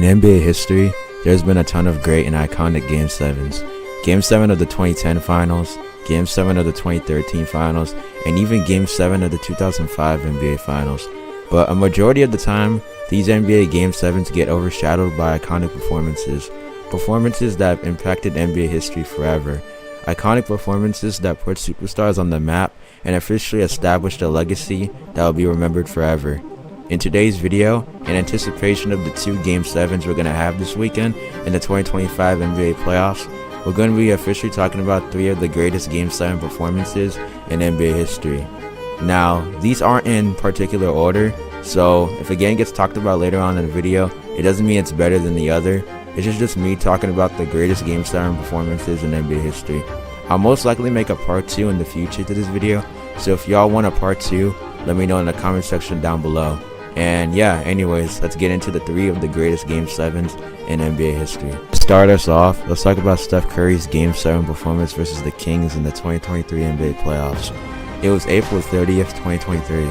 NBA history, there's been a ton of great and iconic Game 7s. Game 7 of the 2010 Finals, Game 7 of the 2013 Finals, and even Game 7 of the 2005 NBA Finals. But a majority of the time, these NBA Game 7s get overshadowed by iconic performances. Performances that have impacted NBA history forever. Iconic performances that put superstars on the map and officially established a legacy that will be remembered forever. In today's video, in anticipation of the 2 Game 7s we're going to have this weekend in the 2025 NBA playoffs, we're going to be officially talking about 3 of the greatest Game 7 performances in NBA history. Now, these aren't in particular order, so if a game gets talked about later on in the video, it doesn't mean it's better than the other. It's just me talking about the greatest Game 7 performances in NBA history. I'll most likely make a part 2 in the future to this video, so if y'all want a part 2, let me know in the comment section down below. And yeah, anyways, let's get into the 3 of the greatest Game 7s in NBA history. To start us off, let's talk about Steph Curry's Game 7 performance versus the Kings in the 2023 NBA playoffs. It was April 30th, 2023.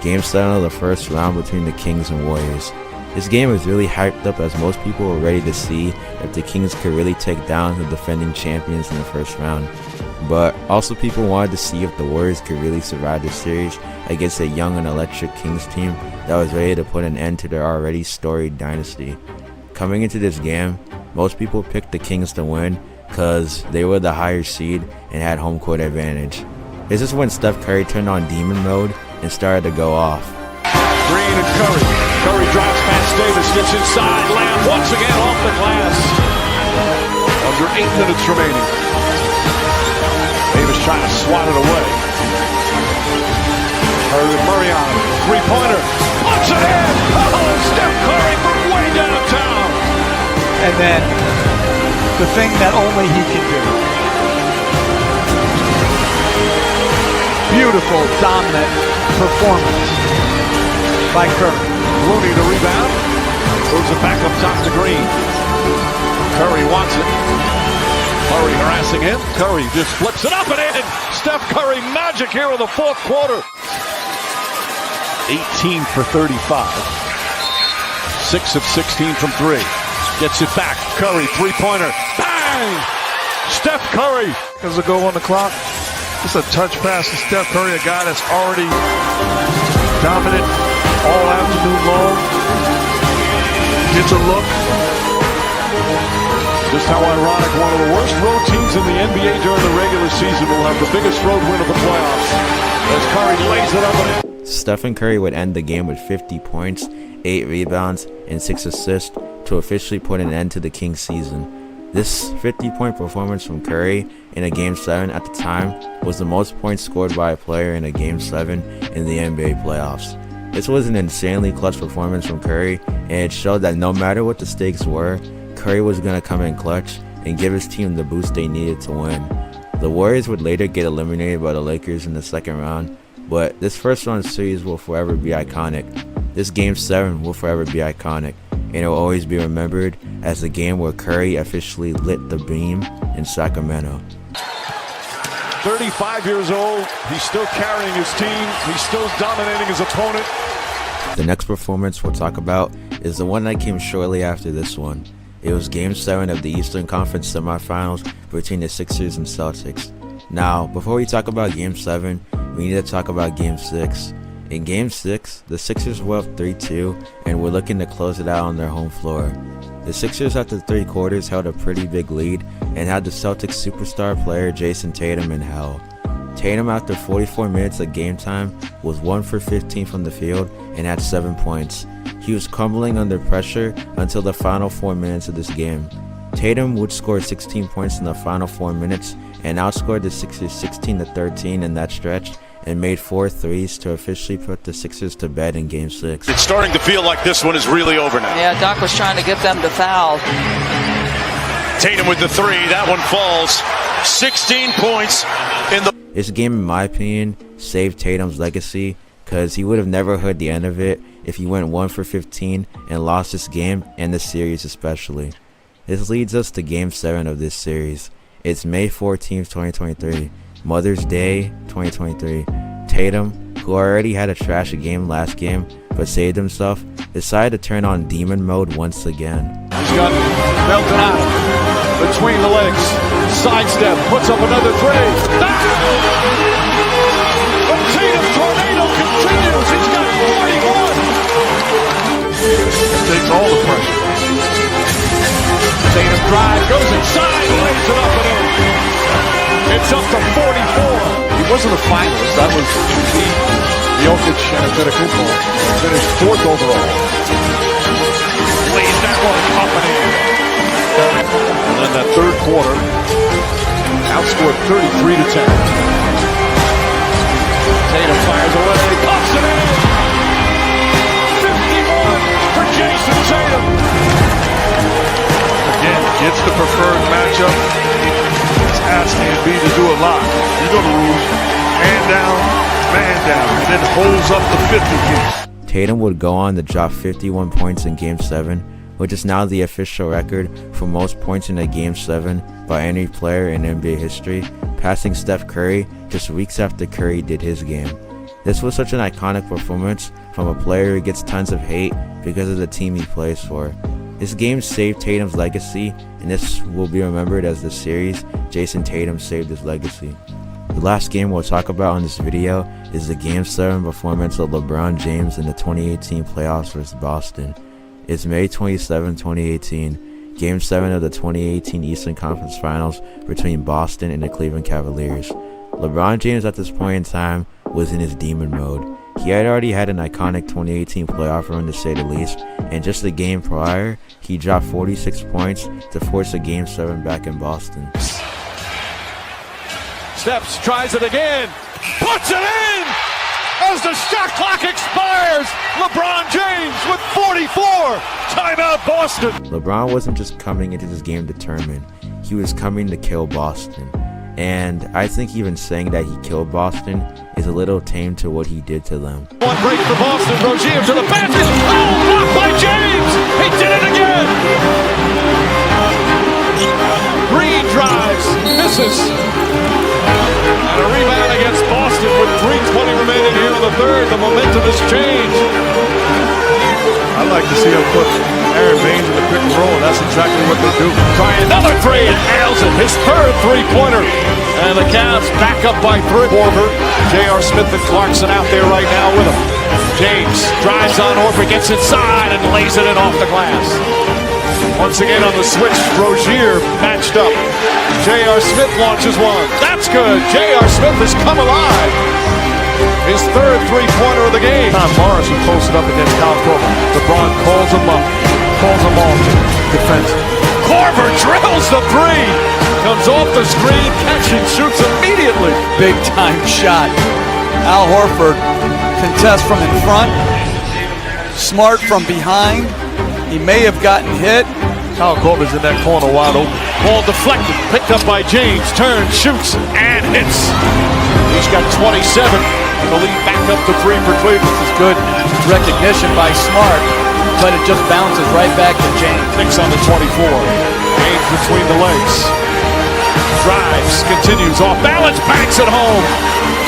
Game 7 of the first round between the Kings and Warriors. This game was really hyped up as most people were ready to see if the Kings could really take down the defending champions in the first round. But also people wanted to see if the Warriors could really survive this series against a young and electric Kings team that was ready to put an end to their already storied dynasty. Coming into this game, most people picked the Kings to win because they were the higher seed and had home court advantage. This is when Steph Curry turned on demon mode and started to go off. Green and Curry. Curry drops past Davis, gets inside, layup once again off the glass. Under 8 minutes remaining. Davis trying to swat it away. Curry with Murray on him. Three-pointer. Puts it in! Oh, Steph Curry from way downtown. And then the thing that only he can do. Beautiful, dominant performance by Curry. Looney to rebound. Moves it back up top to Green. Curry wants it. Murray harassing him. Curry just flips it up and in. Steph Curry magic here in the fourth quarter. 18 for 35. 6 of 16 from 3. Gets it back. Curry, three-pointer. Bang! Steph Curry. As a go on the clock. Just a touch pass to Steph Curry, a guy that's already dominant all afternoon long. Gets a look. Just how ironic, one of the worst road teams in the NBA during the regular season will have the biggest road win of the playoffs as Curry lays it up and in. Stephen Curry would end the game with 50 points, 8 rebounds, and 6 assists to officially put an end to the Kings season. This 50-point performance from Curry in a Game 7 at the time was the most points scored by a player in a Game 7 in the NBA playoffs. This was an insanely clutch performance from Curry, and it showed that no matter what the stakes were, Curry was going to come in clutch and give his team the boost they needed to win. The Warriors would later get eliminated by the Lakers in the second round, but this first round series will forever be iconic. This Game 7 will forever be iconic, and it will always be remembered as the game where Curry officially lit the beam in Sacramento. 35 years old, he's still carrying his team, he's still dominating his opponent. The next performance we'll talk about is the one that came shortly after this one. It was Game 7 of the Eastern Conference semifinals between the Sixers and Celtics. Now, before we talk about Game 7, we need to talk about Game 6. In Game 6, the Sixers were up 3-2 and were looking to close it out on their home floor. The Sixers after 3 quarters held a pretty big lead and had the Celtics superstar player Jason Tatum in hell. Tatum after 44 minutes of game time was 1 for 15 from the field and had 7 points. He was crumbling under pressure until the final 4 minutes of this game. Tatum would score 16 points in the final 4 minutes and outscored the Sixers 16-13 in that stretch and made 4 threes to officially put the Sixers to bed in Game 6. It's starting to feel like this one is really over now. Yeah, Doc was trying to get them to foul. Tatum with the 3, that one falls. 16 points in the... This game, in my opinion, saved Tatum's legacy because he would have never heard the end of it if he went 1 for 15 and lost this game and the series especially. This leads us to Game 7 of this series. It's May 14th, 2023. Mother's Day 2023. Tatum, who already had a trashy game last game, but saved himself, decided to turn on demon mode once again. He's got Melton out between the legs. Sidestep, puts up another three. The Tatum tornado continues. He's got 41. Takes all the pressure. Tatum drive, goes inside, lays it up and in. It's up to 44. He wasn't a finalist. That was Jokic and Antetokounmpo. Finished 4th overall. Lays that one up and in. And then that third quarter, outscored 33-10. Tatum fires away, pops it in. 51 for Jason Tatum. Again, gets the preferred matchup. He's asking Embiid to do a lot. You know the rules. Man down, and then holds up the 50 piece. Tatum would go on to drop 51 points in Game 7, which is now the official record for most points in a Game 7 by any player in NBA history, passing Steph Curry just weeks after Curry did his game. This was such an iconic performance from a player who gets tons of hate because of the team he plays for. This game saved Tatum's legacy, and this will be remembered as the series Jason Tatum saved his legacy. The last game we'll talk about on this video is the Game 7 performance of LeBron James in the 2018 playoffs versus Boston. It's May 27, 2018, Game 7 of the 2018 Eastern Conference Finals between Boston and the Cleveland Cavaliers. LeBron James at this point in time was in his demon mode. He had already had an iconic 2018 playoff run to say the least, and just the game prior, he dropped 46 points to force a Game 7 back in Boston. Steps, tries it again, puts it in! As the shot clock expires, LeBron James with 44! Timeout Boston! LeBron wasn't just coming into this game determined, he was coming to kill Boston. And I think even saying that he killed Boston is a little tame to what he did to them. One break for Boston, Rozier to the basket, oh, blocked by James! He did it again! Green drives, misses. And a rebound against Boston with 3:20 remaining here in the third. The momentum has changed. I'd like to see him put Aaron Baines in the pick and roll, and that's exactly what they do. Try another three and nails it. His third three-pointer. And the Cavs back up by 3. Horford, J.R. Smith and Clarkson out there right now with him. James drives on Horford, gets inside and lays it in off the glass. Once again on the switch, Rozier matched up. J.R. Smith launches one. That's good. J.R. Smith has come alive. His third three-pointer of the game. Tom Morris was posted up against Kyle Korver. LeBron calls him up, calls him off defensive. Korver drills the three. Comes off the screen, catching, shoots immediately. Big time shot. Al Horford contests from in front. Smart from behind. He may have gotten hit. Kyle Korver's in that corner wide open. Ball deflected, picked up by James. Turns, shoots, and hits. He's got 27. The lead back up to 3 for Cleveland. This is good recognition by Smart, but it just bounces right back to James. 6 on the 24. James between the legs. Drives, continues off balance, banks it home.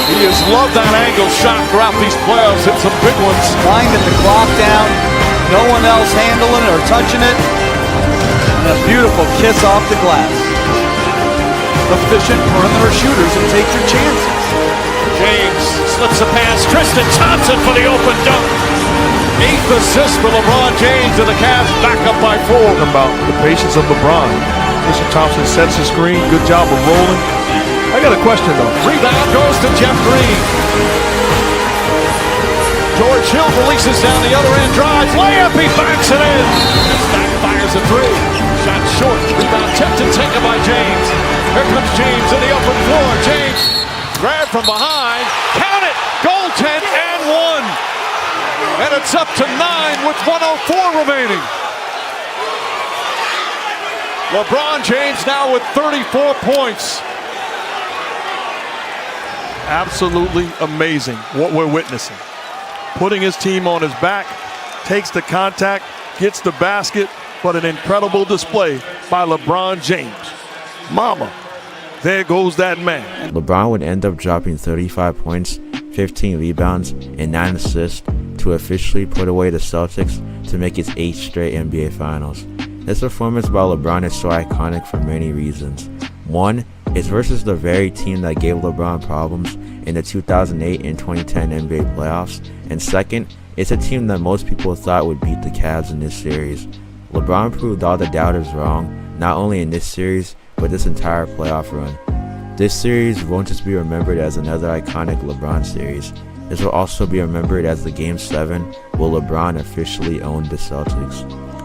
He has loved that angle shot throughout these playoffs. Hit some big ones. Winding the clock down. No one else handling it or touching it. And a beautiful kiss off the glass. Efficient perimeter shooters and take your chances. James slips a pass. Tristan Thompson for the open dunk. 8th assist for LeBron James, and the Cavs back up by 4. About the patience of LeBron. Mr. Thompson sets the screen. Good job of rolling. I got a question though. Rebound goes to Jeff Green. George Hill releases down the other end, drives, layup, he banks it in. Back fires a 3. Shot short. Rebound tempted, taken by James. Here comes James in the open floor. James grabbed from behind. Count it. Goaltend and 1. And it's up to 9 with 1:04 remaining. LeBron James now with 34 points. Absolutely amazing what we're witnessing. Putting his team on his back, takes the contact, gets the basket, but an incredible display by LeBron James. Mama, there goes that man. LeBron would end up dropping 35 points, 15 rebounds, and 9 assists to to officially put away the Celtics to make its 8th straight NBA Finals. This performance by LeBron is so iconic for many reasons. One, it's versus the very team that gave LeBron problems in the 2008 and 2010 NBA playoffs, and second, it's a team that most people thought would beat the Cavs in this series. LeBron proved all the doubters wrong, not only in this series, but this entire playoff run. This series won't just be remembered as another iconic LeBron series. This will also be remembered as the Game 7 where LeBron officially owned the Celtics.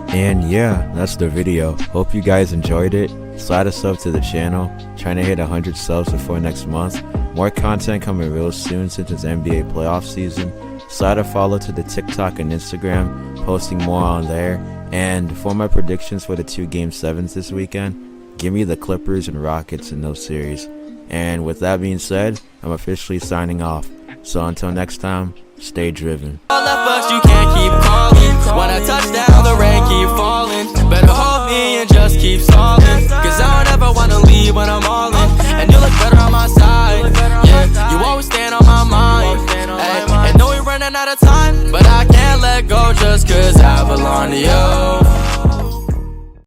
And yeah, that's the video. Hope you guys enjoyed it. Slide a sub to the channel. Trying to hit 100 subs before next month. More content coming real soon since it's NBA playoff season. Slide a follow to the TikTok and Instagram, posting more on there. And for my predictions for the 2 Game 7s this weekend, give me the Clippers and Rockets in those series. And with that being said, I'm officially signing off. So until next time, stay driven. All at first you can't keep calling. When I touch down, the rain keep falling. Better hold me and just keep stalling. Cause I don't ever wanna leave when I'm all in. And you look better on my side. Yeah, you always stand on my mind. Ay, and know we're running out of time, but I can't let go just cause I belong to you.